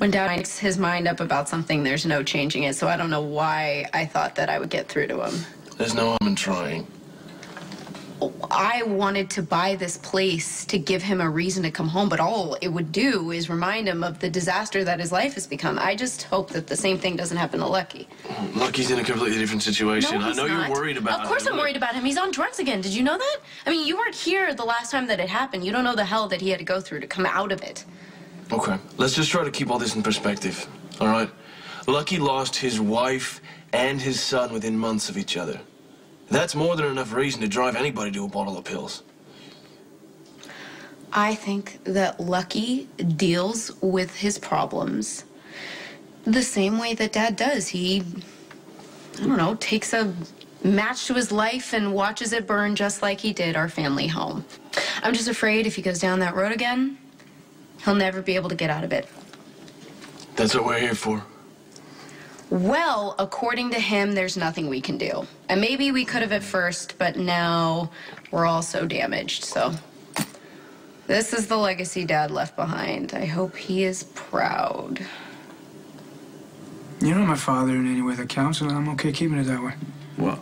When Dad makes his mind up about something, there's no changing it, so I don't know why I thought that I would get through to him. There's no harm in trying. I wanted to buy this place to give him a reason to come home, but all it would do is remind him of the disaster that his life has become. I just hope that the same thing doesn't happen to Lucky. Lucky's in a completely different situation. No, I know not. You're worried about him. Of course I'm worried about him. He's on drugs again. Did you know that? I mean, you weren't here the last time that it happened. You don't know the hell that he had to go through to come out of it. Okay, let's just try to keep all this in perspective, all right? Lucky lost his wife and his son within months of each other. That's more than enough reason to drive anybody to a bottle of pills. I think that Lucky deals with his problems the same way that Dad does. He, I don't know, takes a match to his life and watches it burn just like he did our family home. I'm just afraid if he goes down that road again, he'll never be able to get out of it. That's what we're here for. Well, according to him, there's nothing we can do. And maybe we could have at first, but now we're all so damaged, so. This is the legacy Dad left behind. I hope he is proud. You're not my father in any way that counts, and I'm okay keeping it that way. Well,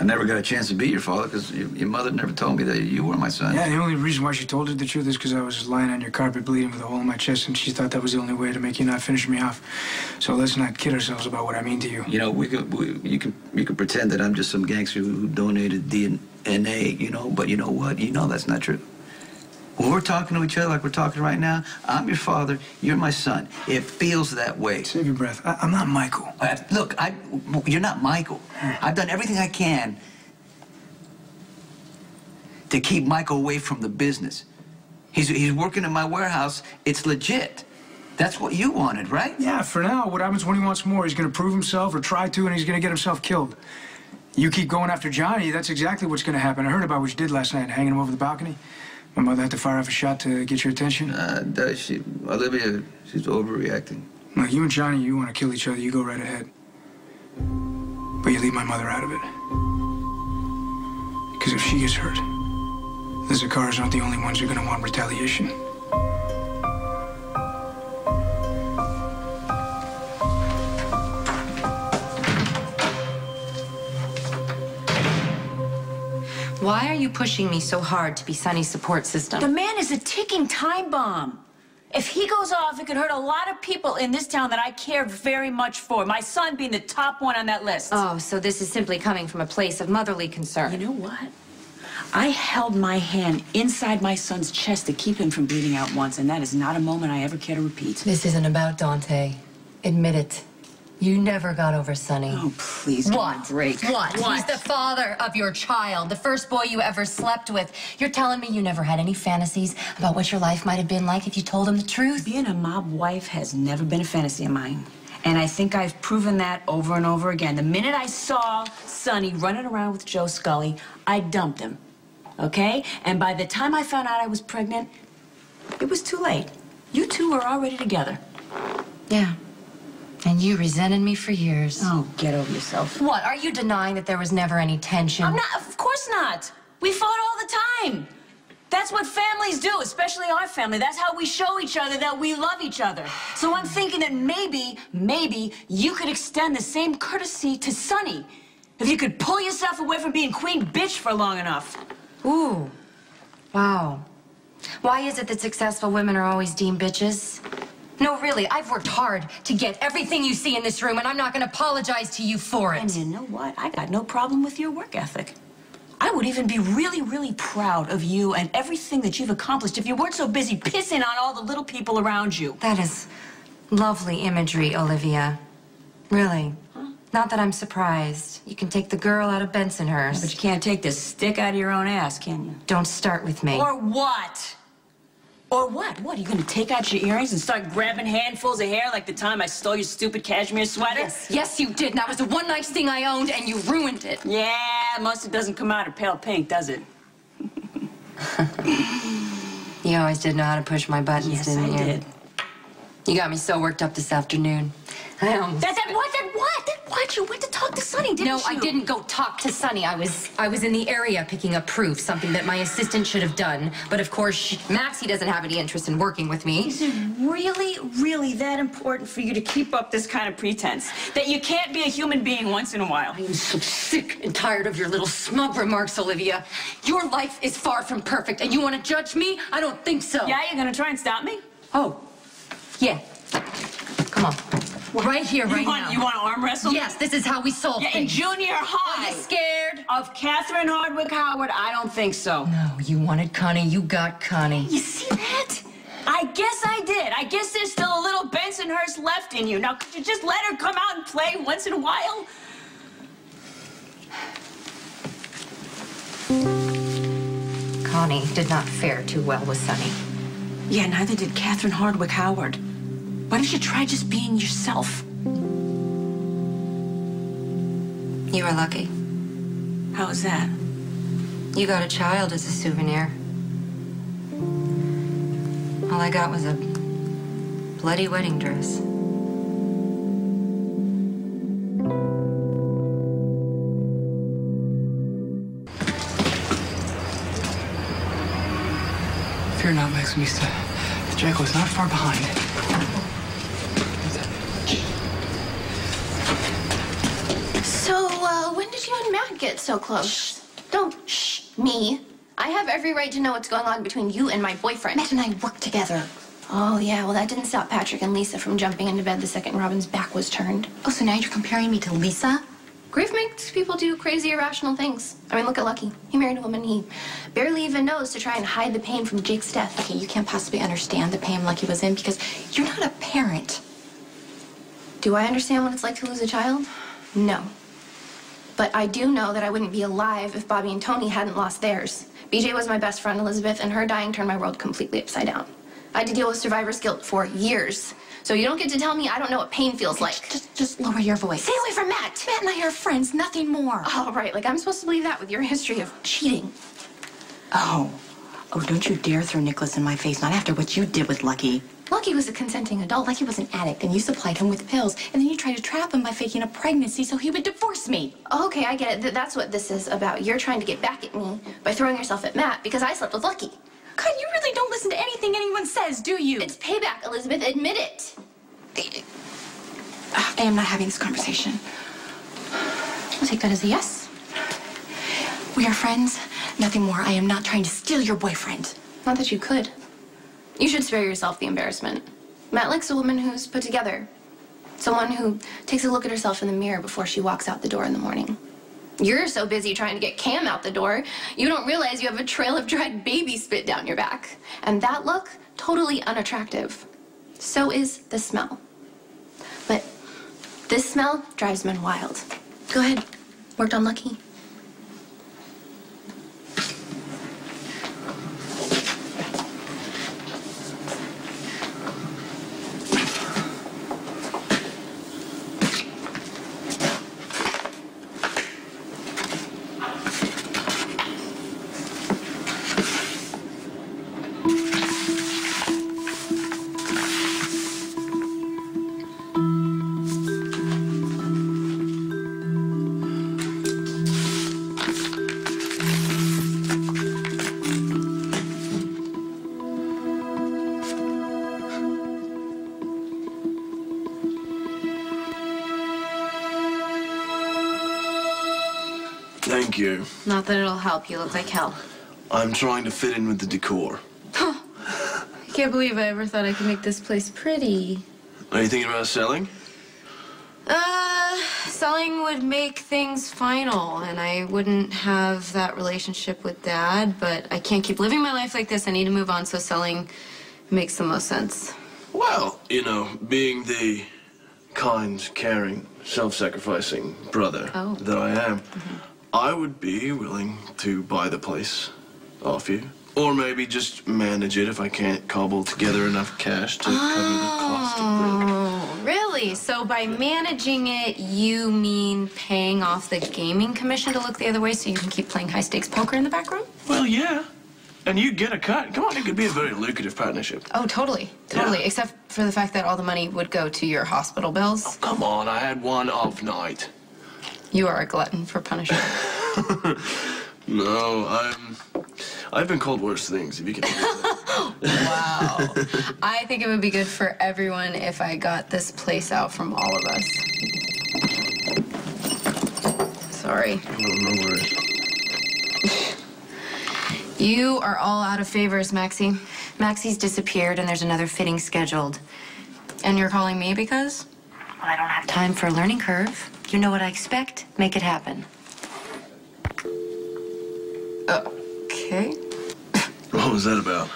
I never got a chance to be your father because your mother never told me that you were my son. Yeah, the only reason why she told her the truth is because I was lying on your carpet bleeding with a hole in my chest, and she thought that was the only way to make you not finish me off. So let's not kid ourselves about what I mean to you. You know, you can pretend that I'm just some gangster who donated DNA, you know, but you know what? You know that's not true. When we're talking to each other like we're talking right now, I'm your father, you're my son. It feels that way. Save your breath. I'm not Michael. Look, you're not Michael. I've done everything I can to keep Michael away from the business. He's working in my warehouse. It's legit. That's what you wanted, right? Yeah, for now. What happens when he wants more? He's going to prove himself or try to, and he's going to get himself killed. You keep going after Johnny, that's exactly what's going to happen. I heard about what you did last night, hanging him over the balcony. My mother had to fire off a shot to get your attention. Olivia, she's overreacting. Look, you and Johnny, you want to kill each other, you go right ahead. But you leave my mother out of it. Because if she gets hurt, the Zakars aren't the only ones who are going to want retaliation. Why are you pushing me so hard to be Sonny's support system? The man is a ticking time bomb. If he goes off, it could hurt a lot of people in this town that I care very much for. My son being the top one on that list. Oh, so this is simply coming from a place of motherly concern. You know what? I held my hand inside my son's chest to keep him from bleeding out once, and that is not a moment I ever care to repeat. This isn't about Dante. Admit it. You never got over Sonny. Oh, please, What? break. What? He's the father of your child, the first boy you ever slept with. You're telling me you never had any fantasies about what your life might have been like if you told him the truth? Being a mob wife has never been a fantasy of mine. And I think I've proven that over and over again. The minute I saw Sonny running around with Joe Scully, I dumped him. Okay? And by the time I found out I was pregnant, it was too late. You two were already together. Yeah. And you resented me for years. Oh, get over yourself. What? Are you denying that there was never any tension? I'm not. Of course not. We fought all the time. That's what families do, especially our family. That's how we show each other that we love each other. So I'm thinking that maybe you could extend the same courtesy to Sonny. If you could pull yourself away from being queen bitch for long enough. Ooh. Wow. Why is it that successful women are always deemed bitches? No, really, I've worked hard to get everything you see in this room, and I'm not going to apologize to you for it. And you know what? I got no problem with your work ethic. I would even be really, really proud of you and everything that you've accomplished if you weren't so busy pissing on all the little people around you. That is lovely imagery, Olivia. Really. Huh? Not that I'm surprised. You can take the girl out of Bensonhurst. Yeah, but you can't take the stick out of your own ass, can you? Don't start with me. Or what? Or what? What, are you going to take out your earrings and start grabbing handfuls of hair like the time I stole your stupid cashmere sweater? Yes, you did. And that was the one nice thing I owned, and you ruined it. Yeah, mustard doesn't come out of pale pink, does it? You always did know how to push my buttons, yes, didn't you? I did. You got me so worked up this afternoon. That what? You went to talk to Sonny, didn't you? No, I didn't go talk to Sonny. I was in the area picking up proof, something that my assistant should have done. But of course, Maxie doesn't have any interest in working with me. Is it really, really that important for you to keep up this kind of pretense? That you can't be a human being once in a while? I am so sick and tired of your little smug remarks, Olivia. Your life is far from perfect, and you want to judge me? I don't think so. Yeah, you're gonna try and stop me? Oh, yeah. Come on. Right here, right now. You want to arm wrestle? Yes, this is how we solve things. In junior high. Are you scared? Of Catherine Hardwick Howard? I don't think so. No, you wanted Connie. You got Connie. You see that? I guess I did. I guess there's still a little Bensonhurst left in you. Now, could you just let her come out and play once in a while? Connie did not fare too well with Sonny. Yeah, neither did Catherine Hardwick Howard. Why don't you try just being yourself? You were lucky. How was that? You got a child as a souvenir. All I got was a bloody wedding dress. Fear not, Maximista. The jackal is not far behind. So, when did you and Matt get so close? Shh. Don't me. I have every right to know what's going on between you and my boyfriend. Matt and I work together. Oh, yeah, well, that didn't stop Patrick and Lisa from jumping into bed the second Robin's back was turned. Oh, so now you're comparing me to Lisa? Grief makes people do crazy, irrational things. I mean, look at Lucky. He married a woman he barely even knows to try and hide the pain from Jake's death. Okay, you can't possibly understand the pain Lucky was in because you're not a parent. Do I understand what it's like to lose a child? No. But I do know that I wouldn't be alive if Bobby and Tony hadn't lost theirs. BJ was my best friend, Elizabeth, and her dying turned my world completely upside down. I had to deal with survivor's guilt for years. So you don't get to tell me I don't know what pain feels like. Just lower your voice. Stay away from Matt. Matt and I are friends, nothing more. Oh, right, like I'm supposed to believe that with your history of cheating. Oh, don't you dare throw Nicholas in my face, not after what you did with Lucky. Lucky was a consenting adult. Lucky was an addict, and you supplied him with pills, and then you tried to trap him by faking a pregnancy so he would divorce me. Oh, okay, I get it. That's what this is about. You're trying to get back at me by throwing yourself at Matt because I slept with Lucky. God, you really don't listen to anything anyone says, do you? It's payback, Elizabeth. Admit it. I am not having this conversation. I'll take that as a yes. We are friends, nothing more. I am not trying to steal your boyfriend. Not that you could. You should spare yourself the embarrassment. Matt likes a woman who's put together. Someone who takes a look at herself in the mirror before she walks out the door in the morning. You're so busy trying to get Cam out the door, you don't realize you have a trail of dried baby spit down your back. And that look, totally unattractive. So is the smell. But this smell drives men wild. Go ahead, worked on Lucky. Thank you. Not that it'll help. You look like hell. I'm trying to fit in with the decor. I can't believe I ever thought I could make this place pretty. Are you thinking about selling? Selling would make things final, and I wouldn't have that relationship with Dad, but I can't keep living my life like this. I need to move on, so selling makes the most sense. Well, you know, being the kind, caring, self-sacrificing brother that I am, I would be willing to buy the place off you. Or maybe just manage it if I can't cobble together enough cash to cover the cost of rent. Oh, really? So by managing it, you mean paying off the gaming commission to look the other way so you can keep playing high-stakes poker in the back room? Well, yeah. And you get a cut. Come on, it could be a very lucrative partnership. Oh, totally. Totally. Yeah. Except for the fact that all the money would go to your hospital bills. Oh, come on, I had one off night. You are a glutton for punishment. No, I've been called worse things, if you can believe that. Wow. I think it would be good for everyone if I got this place out from all of us. Sorry. No worries. You are all out of favors, Maxie. Maxie's disappeared and there's another fitting scheduled. And you're calling me because? Well, I don't have time for a learning curve. You know what I expect? Make it happen. Okay. What was that about?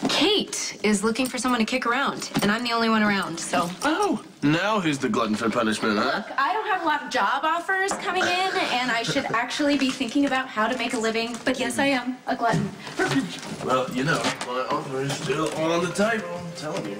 Kate is looking for someone to kick around, and I'm the only one around, so. Oh, now who's the glutton for punishment, huh? Look, I don't have a lot of job offers coming in, and I should actually be thinking about how to make a living, but yes, I am a glutton for punishment. Well, you know, my offer is still on the table, I'm telling you.